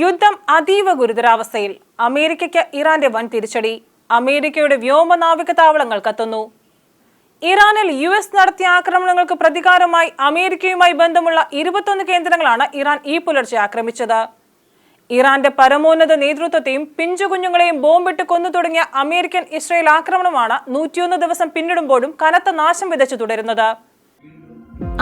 യുദ്ധം അതീവ ഗുരുതരാവസ്ഥയിൽ. അമേരിക്കയ്ക്ക് ഇറാന്റെ വൻ തിരിച്ചടി. അമേരിക്കയുടെ വ്യോമനാവിക താവളങ്ങൾ കത്തുന്നു. ഇറാനിൽ US നടത്തിയ ആക്രമണങ്ങൾക്ക് പ്രതികാരമായി അമേരിക്കയുമായി ബന്ധമുള്ള 21 കേന്ദ്രങ്ങളാണ് ഇറാൻ ഈ പുലർച്ചെ ആക്രമിച്ചത്. ഇറാന്റെ പരമോന്നത നേതൃത്വത്തെയും പിഞ്ചുകുഞ്ഞുങ്ങളെയും ബോംബിട്ട് കൊന്നു തുടങ്ങിയ അമേരിക്കൻ ഇസ്രയേൽ ആക്രമണമാണ് 101 ദിവസം പിന്നിടുമ്പോഴും കനത്ത നാശം വിതച്ചു തുടരുന്നത്.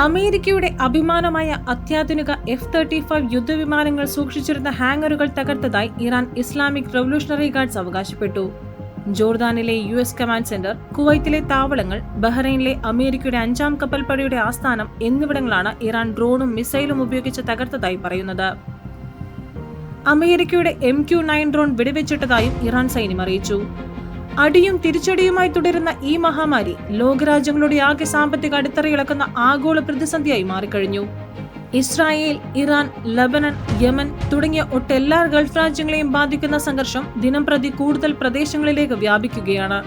അമേരിക്കയുടെ അഭിമാനമായ അത്യാധുനിക F-35 യുദ്ധവിമാനങ്ങൾ സൂക്ഷിച്ചിരുന്ന ഹാങ്ങറുകൾ തകർത്തതായി ഇറാൻ ഇസ്ലാമിക് റവല്യൂഷണറി ഗാർഡ്സ് അവകാശപ്പെട്ടു. ജോർദാനിലെ US കമാൻഡ് സെന്റർ, കുവൈത്തിലെ താവളങ്ങൾ, ബഹ്റൈനിലെ അമേരിക്കയുടെ 5ാം കപ്പൽപ്പടയുടെ ആസ്ഥാനം എന്നിവിടങ്ങളാണ് ഇറാൻ ഡ്രോണും മിസൈലും ഉപയോഗിച്ച് തകർത്തതായി പറയുന്നത്. അമേരിക്കയുടെ MQ-9 ഡ്രോൺ വെടിവെച്ചിട്ടതായും ഇറാൻ സൈന്യം അറിയിച്ചു. അടിയും തിരിച്ചടിയുമായി തുടരുന്ന ഈ മഹാമാരി ലോകരാജ്യങ്ങളുടെ ആകെ സാമ്പത്തിക അടിത്തറയിളക്കുന്ന ആഗോള പ്രതിസന്ധിയായി മാറിക്കഴിഞ്ഞു. ഇസ്രായേൽ, ഇറാൻ, ലബനൻ, യമൻ തുടങ്ങിയ ഒട്ടെല്ലാ ഗൾഫ് രാജ്യങ്ങളെയും ബാധിക്കുന്ന സംഘർഷം ദിനംപ്രതി കൂടുതൽ പ്രദേശങ്ങളിലേക്ക് വ്യാപിക്കുകയാണ്.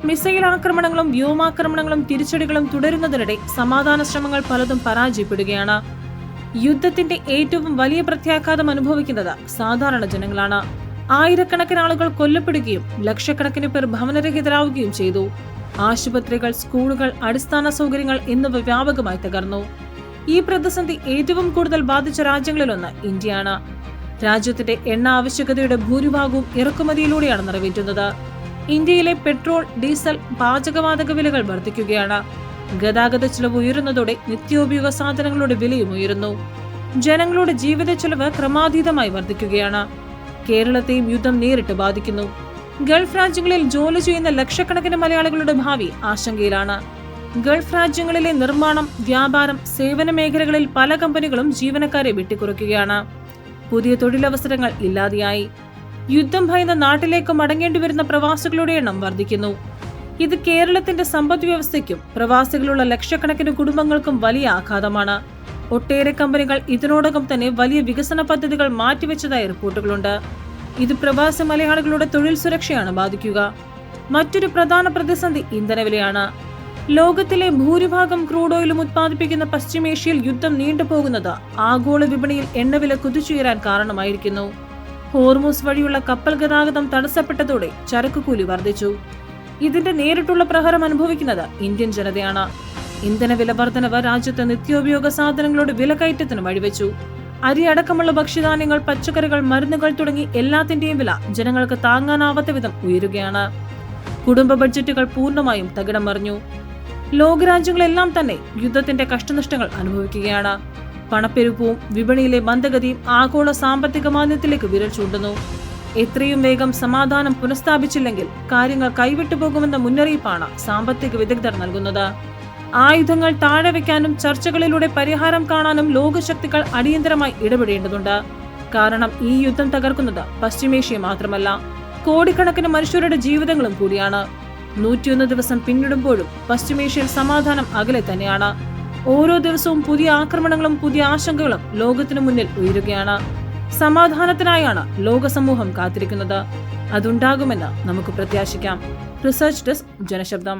മിസൈൽ ആക്രമണങ്ങളും വ്യോമാക്രമണങ്ങളും തിരിച്ചടികളും തുടരുന്നതിനിടെ സമാധാന ശ്രമങ്ങൾ പലതും പരാജയപ്പെടുകയാണ്. യുദ്ധത്തിന്റെ ഏറ്റവും വലിയ പ്രത്യാഘാതം അനുഭവിക്കുന്നത് സാധാരണ ജനങ്ങളാണ്. ആയിരക്കണക്കിന് ആളുകൾ കൊല്ലപ്പെടുകയും ലക്ഷക്കണക്കിന് പേർ ഭവനരഹിതരാവുകയും ചെയ്തു. ആശുപത്രികൾ, സ്കൂളുകൾ, അടിസ്ഥാന സൗകര്യങ്ങൾ എന്നിവ വ്യാപകമായി തകർന്നു. ഈ പ്രതിസന്ധി ഏറ്റവും കൂടുതൽ ബാധിച്ച രാജ്യങ്ങളിലൊന്ന് ഇന്ത്യയാണ്. രാജ്യത്തിന്റെ എണ്ണ ആവശ്യകതയുടെ ഭൂരിഭാഗവും ഇറക്കുമതിയിലൂടെയാണ് നിറവേറ്റുന്നത്. ഇന്ത്യയിലെ പെട്രോൾ, ഡീസൽ, പാചകവാതക വിലകൾ വർദ്ധിക്കുകയാണ്. ഗതാഗത ചെലവ് ഉയരുന്നതോടെ നിത്യോപയോഗ സാധനങ്ങളുടെ വിലയും ഉയരുന്നു. ജനങ്ങളുടെ ജീവിത ചെലവ് ക്രമാതീതമായി വർദ്ധിക്കുകയാണ്. കേരളത്തെയും യുദ്ധം നേരിട്ട് ബാധിക്കുന്നു. ഗൾഫ് രാജ്യങ്ങളിൽ ജോലി ചെയ്യുന്ന ലക്ഷക്കണക്കിന് മലയാളികളുടെ ഭാവി ആശങ്കയിലാണ്. ഗൾഫ് രാജ്യങ്ങളിലെ നിർമ്മാണം, വ്യാപാരം, സേവന മേഖലകളിൽ പല കമ്പനികളും ജീവനക്കാരെ വെട്ടിക്കുറയ്ക്കുകയാണ്. പുതിയ തൊഴിലവസരങ്ങൾ ഇല്ലാതെയായി. യുദ്ധം ഭയന്ന് നാട്ടിലേക്ക് മടങ്ങേണ്ടി വരുന്ന പ്രവാസികളുടെ എണ്ണം വർദ്ധിക്കുന്നു. ഇത് കേരളത്തിന്റെ സമ്പദ് വ്യവസ്ഥയ്ക്കും പ്രവാസികളുള്ള ലക്ഷക്കണക്കിന് കുടുംബങ്ങൾക്കും വലിയ ആഘാതമാണ്. ഒട്ടേറെ കമ്പനികൾ ഇതിനോടകം തന്നെ വലിയ വികസന പദ്ധതികൾ മാറ്റിവെച്ചതായി റിപ്പോർട്ടുകളുണ്ട്. ഇത് പ്രവാസി മലയാളികളുടെ തൊഴിൽ സുരക്ഷയാണ് ബാധിക്കുക. മറ്റൊരു പ്രധാന പ്രതിസന്ധി ഇന്ധനവിലയാണ്. ലോകത്തിലെ ഭൂരിഭാഗം ക്രൂഡ് ഓയിലും ഉത്പാദിപ്പിക്കുന്ന പശ്ചിമേഷ്യയിൽ യുദ്ധം നീണ്ടുപോകുന്നത് ആഗോള വിപണിയിൽ എണ്ണവില കുതിച്ചുയരാൻ കാരണമായിരിക്കുന്നു. ഹോർമൂസ് വഴിയുള്ള കപ്പൽ ഗതാഗതം തടസ്സപ്പെട്ടതോടെ ചരക്കുകൂലി വർദ്ധിച്ചു. ഇതിന്റെ നേരിട്ടുള്ള പ്രഹരം അനുഭവിക്കുന്നത് ഇന്ത്യൻ ജനതയാണ്. ഇന്ധനവില വർധനവ് രാജ്യത്ത് നിത്യോപയോഗ സാധനങ്ങളുടെ വിലക്കയറ്റത്തിന് വഴിവെച്ചു. അരി അടക്കമുള്ള ഭക്ഷ്യധാന്യങ്ങൾ, പച്ചക്കറികൾ, മരുന്നുകൾ തുടങ്ങി എല്ലാത്തിന്റെയും വില ജനങ്ങൾക്ക് താങ്ങാനാവാത്ത വിധം ഉയരുകയാണ്. കുടുംബ ബഡ്ജറ്റുകൾ പൂർണ്ണമായും തകിടം മറിഞ്ഞു. ലോകരാജ്യങ്ങളെല്ലാം തന്നെ യുദ്ധത്തിന്റെ കഷ്ടനഷ്ടങ്ങൾ അനുഭവിക്കുകയാണ്. പണപ്പെരുപ്പവും വിപണിയിലെ മന്ദഗതിയും ആഗോള സാമ്പത്തിക മാന്ദ്യത്തിലേക്ക് വിരൽ ചൂണ്ടുന്നു. എത്രയും വേഗം സമാധാനം പുനഃസ്ഥാപിച്ചില്ലെങ്കിൽ കാര്യങ്ങൾ കൈവിട്ടു പോകുമെന്ന മുന്നറിയിപ്പാണ് സാമ്പത്തിക വിദഗ്ധർ നൽകുന്നത്. ആയുധങ്ങൾ താഴെ വയ്ക്കാനും ചർച്ചകളിലൂടെ പരിഹാരം കാണാനും ലോകശക്തികൾ അടിയന്തരമായി ഇടപെടേണ്ടതുണ്ട്. കാരണം ഈ യുദ്ധം തകർക്കുന്നത് പശ്ചിമേഷ്യ മാത്രമല്ല, കോടിക്കണക്കിന് മനുഷ്യരുടെ ജീവിതങ്ങളും കൂടിയാണ്. 101 ദിവസം പിന്നിടുമ്പോഴും പശ്ചിമേഷ്യയിൽ സമാധാനം അകലെ തന്നെയാണ്. ഓരോ ദിവസവും പുതിയ ആക്രമണങ്ങളും പുതിയ ആശങ്കകളും ലോകത്തിനു മുന്നിൽ ഉയരുകയാണ്. സമാധാനത്തിനായാണ് ലോക സമൂഹം കാത്തിരിക്കുന്നത്. അതുണ്ടാകുമെന്ന് നമുക്ക് പ്രത്യാശിക്കാം. Research desk, ജനശബ്ദം.